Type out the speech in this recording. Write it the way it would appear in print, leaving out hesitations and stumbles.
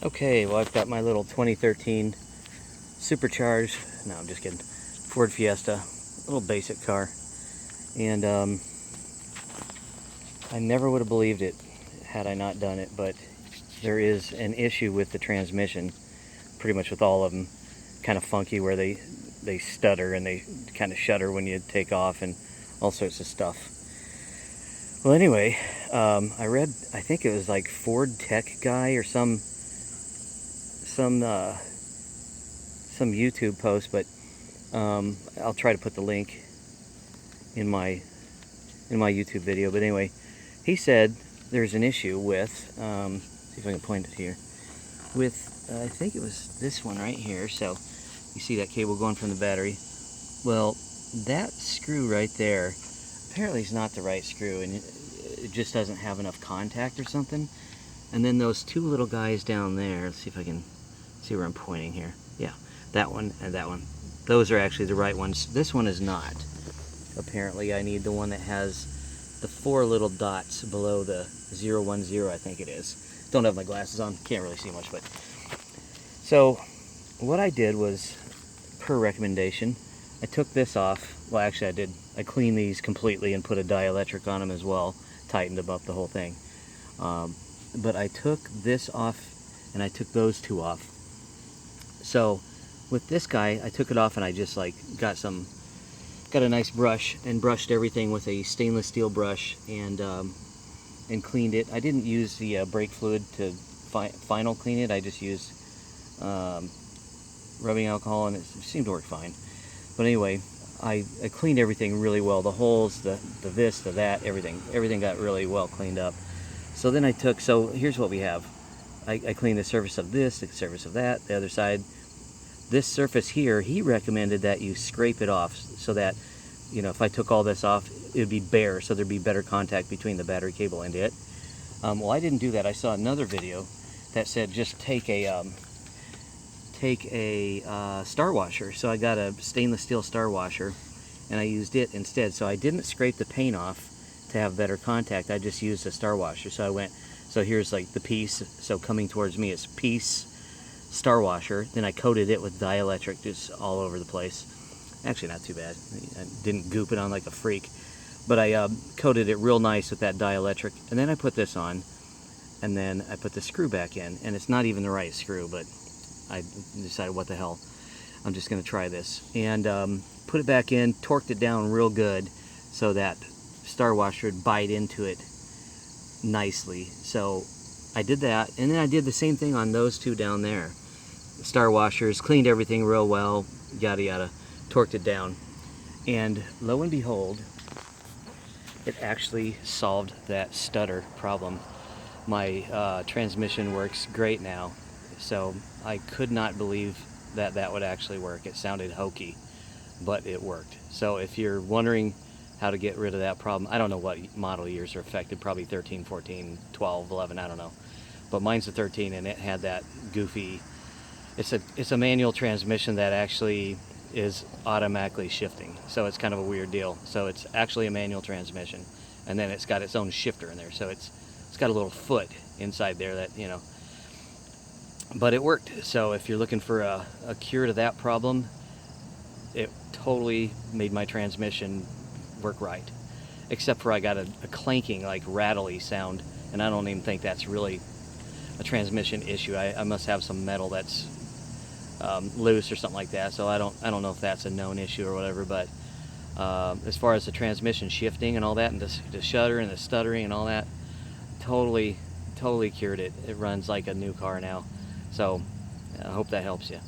Okay, well, I've got my little 2013 supercharged, no, I'm just kidding, Ford Fiesta, little basic car. And I never would have believed it had I not done it, but there is an issue with the transmission, pretty much with all of them, kind of funky where they stutter and they kind of shudder when you take off and all sorts of stuff. Well, anyway, I read, I think it was like Ford Tech guy or some YouTube post, but I'll try to put the link in my YouTube video. But anyway, he said there's an issue with, see if I can point it here, with I think it was this one right here. So you see that cable going from the battery. Well, that screw right there apparently is not the right screw, and it just doesn't have enough contact or something. And then those two little guys down there, let's see if I can see where I'm pointing here. Yeah, that one and that one. Those are actually the right ones. This one is not. Apparently I need the one that has the 4 little dots below the 010, I think it is. Don't have my glasses on, can't really see much, but. So what I did was, per recommendation, I took this off. Well, actually I cleaned these completely and put a dielectric on them as well, tightened them up, the whole thing. But I took this off and I took those two off. So with this guy, I took it off and I just like got a nice brush and brushed everything with a stainless steel brush and cleaned it. I didn't use the brake fluid to final clean it. I just used rubbing alcohol and it seemed to work fine. But anyway, I cleaned everything really well. The holes, the this, the that, everything got really well cleaned up. So then I took, so here's what we have. I cleaned the surface of this, the surface of that, the other side. This surface here, he recommended that you scrape it off so that, you know, if I took all this off, it would be bare, so there'd be better contact between the battery cable and it. Well, I didn't do that. I saw another video that said just take a star washer. So I got a stainless steel star washer and I used it instead. So I didn't scrape the paint off to have better contact. I just used a star washer. So I went, so here's like the piece, so coming towards me it's piece star washer, then I coated it with dielectric just all over the place. Actually not too bad, I didn't goop it on like a freak, but I coated it real nice with that dielectric, and then I put this on, and then I put the screw back in, and it's not even the right screw, but I decided what the hell, I'm just going to try this, and put it back in, torqued it down real good so that star washer would bite into it nicely. So I did that, and then I did the same thing on those two down there. The star washers, cleaned everything real well, yada yada, torqued it down, and lo and behold, it actually solved that stutter problem. My transmission works great now, so I could not believe that that would actually work. It sounded hokey, but it worked. So if you're wondering how to get rid of that problem, I don't know what model years are affected, probably 13, 14, 12, 11, I don't know. But mine's a 13 and it had that goofy, it's a manual transmission that actually is automatically shifting. So it's kind of a weird deal. So it's actually a manual transmission, and then it's got its own shifter in there. So it's got a little foot inside there that, you know, but it worked. So if you're looking for a cure to that problem, it totally made my transmission work right. Except for I got a clanking, like rattly sound, and I don't even think that's really a transmission issue. I must have some metal that's loose or something like that, so I don't know if that's a known issue or whatever. But as far as the transmission shifting and all that, and the shudder and the stuttering and all that, totally cured it. It runs like a new car now. So I hope that helps you.